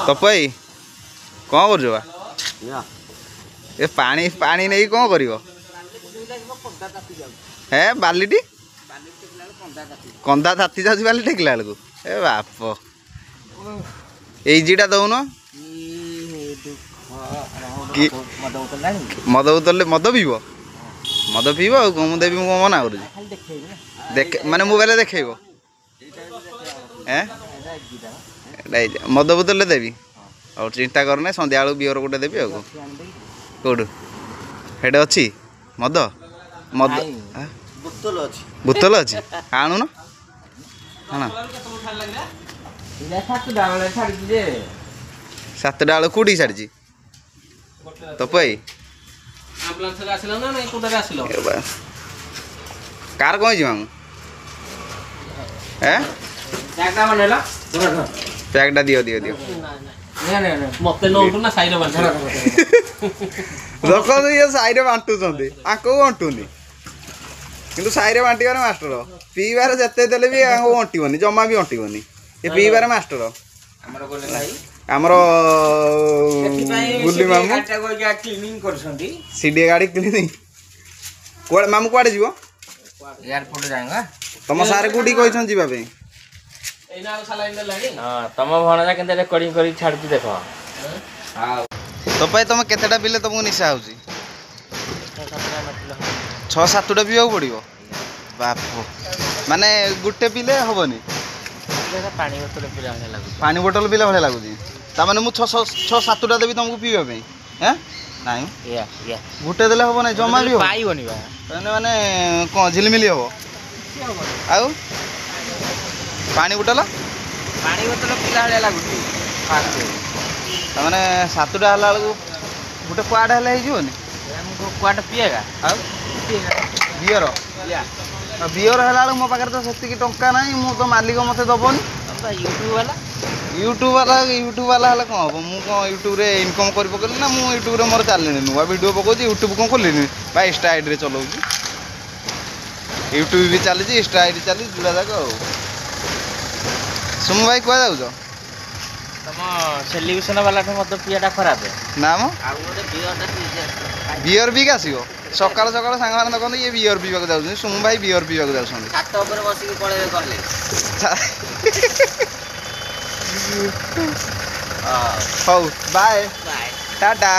ତପଇ କ'ଣ କରୁଛ ବା ଏ ପାଣି ପାଣି ନେଇକି କ'ଣ କରିବ ହେ ବାଲିଟି କନ୍ଦା ତାତି ଯାଉଛି ବାଲି ଟେକିଲା ବେଳକୁ ଏ ବାପ ଏଇଜିଟା ଦଉନ ମଦ ବୋତଲରେ ମଦ ପିଇବ ଆଉ କ'ଣ ମୁଁ ଦେବି ମୁଁ କ'ଣ ମନା କରୁଛି ମାନେ ମୋବାଇଲରେ ଦେଖେଇବ ମଦ ବୋତଲରେ ଦେବି ଆଉ ଚିନ୍ତା କରନି ସନ୍ଧ୍ୟାବେଳକୁ ବିୟର ଗୋଟେ ଦେବି ଆଉ କେଉଁଠୁ ସେଇଟା ଅଛି ମଦ ବୋତଲ ଅଛି ଆଣୁନ ଆଣ 7ଟା ବେଳକୁ କେଉଁଠିକି ଛାଡ଼ିଛି ତପଇ କାର କ'ଣ ହେଇଛି ମାମୁଁ ପ୍ୟାକ୍ଟା ଦିଅ ଦେଖନ୍ତୁ ଇଏ ସାହିରେ ବାଣ୍ଟୁଛନ୍ତି ଆଙ୍କୁ ବାଣ୍ଟୁନି କିନ୍ତୁ ସାହିରେ ବାଣ୍ଟିବାରେ ମାଷ୍ଟର ପିଇବାରେ ଯେତେ ଦେଲେ ବି ଆଙ୍କୁ ଅଣ୍ଟିବନି ଜମା ବି ଅଣ୍ଟିବନି ଏ ପିଇବାରେ ମାଷ୍ଟର ଆମର ବୁଲି ମାମୁଁ ସିଡିଏ ଗାଡ଼ି କ୍ଲିନିଂ କୁଆଡ଼େ ମାମୁଁ କୁଆଡ଼େ ଯିବ ତମ ସାର୍ କୋଉଠିକି କହିଛନ୍ତି ଯିବା ପାଇଁ ତମ ଭଣଜା କେମିତି ରେକର୍ଡିଂ କରି ଛାଡୁଛି ଦେଖ ତପାଇ ତମେ କେତେଟା ପିଲେ ତମକୁ ନିଶା ହଉଛି 6-7ଟା ପିଇବାକୁ ପଡ଼ିବ ବାପ ମାନେ ଗୋଟେ ପିଲେ ହବନି ପାଣି ବୋତଲ ପିଲା ଭଳିଆ ଲାଗୁଛି ପାଣି ବୋତଲ ପିଲା ଭଳିଆ ଲାଗୁଛି ତାମାନେ ମୁଁ 6-7ଟା ଦେବି ତମକୁ ପିଇବା ପାଇଁ ନାଇଁ ଗୋଟେ ଦେଲେ ହବ ନାଇଁ ଜମା ବି ପାଇବନି ମାନେ କ'ଣ ଝିଲିମିଲି ହବ ଆଉ ପାଣି ବୋତଲ ପିଲା ଭଳିଆ ଲାଗୁଛି ତାମାନେ 7ଟା ହେଲା ବେଳକୁ ଗୋଟେ କୁଆଡ଼େ ହେଲେ ହେଇଯିବନି କୁଆଡ଼େ ପିଏଗା ଆଉ ବିୟର ହେଲା ବେଳକୁ ମୋ ପାଖରେ ତ ସେତିକି ଟଙ୍କା ନାହିଁ ମୁଁ ତ ମାଲିକ ମୋତେ ଦେବନି ୟୁଟ୍ୟୁବ ବାଲା ହେଲେ କ'ଣ ହେବ ମୁଁ କ'ଣ ୟୁଟ୍ୟୁବରେ ଇନକମ୍ କରି ପକେଇଲି ନା ମୁଁ ୟୁଟ୍ୟୁବରେ ମୋର ଚାଲିନି ନୂଆ ଭିଡ଼ିଓ ପକାଉଛି ୟୁଟ୍ୟୁବ କ'ଣ ଖୋଲିନି ବା ଇନଷ୍ଟା ଆଇଡ଼ିରେ ଚଲାଉଛି ୟୁଟ୍ୟୁବ ବି ଚାଲିଛି ଇନଷ୍ଟା ଆଇଡ଼ି ଚାଲିଛି ଦୁରା ଯାକ ଆଉ ସୁମୁ ଭାଇ କୁଆ ଯାଉଛ ତମ ସେଲିବ୍ରେସନ୍ ବାଲାଠୁ ମତେ ପିଆଟା ଖରାପ ନା ମ ବିୟର ପିଇକି ଆସିବ ସକାଳ ସାଙ୍ଗମାନେ ଦେଖନ୍ତୁ ଇଏ ବିୟର ପିଇବାକୁ ଯାଉଛନ୍ତି ସୁମୁ ଭାଇ ବିୟର ପିଇବାକୁ ଯାଉଛନ୍ତି ଛାତ ଉପରେ ବସିକି ପଳେଇବେ କହିଲେ ହଉ ବାଏ ଟାଟା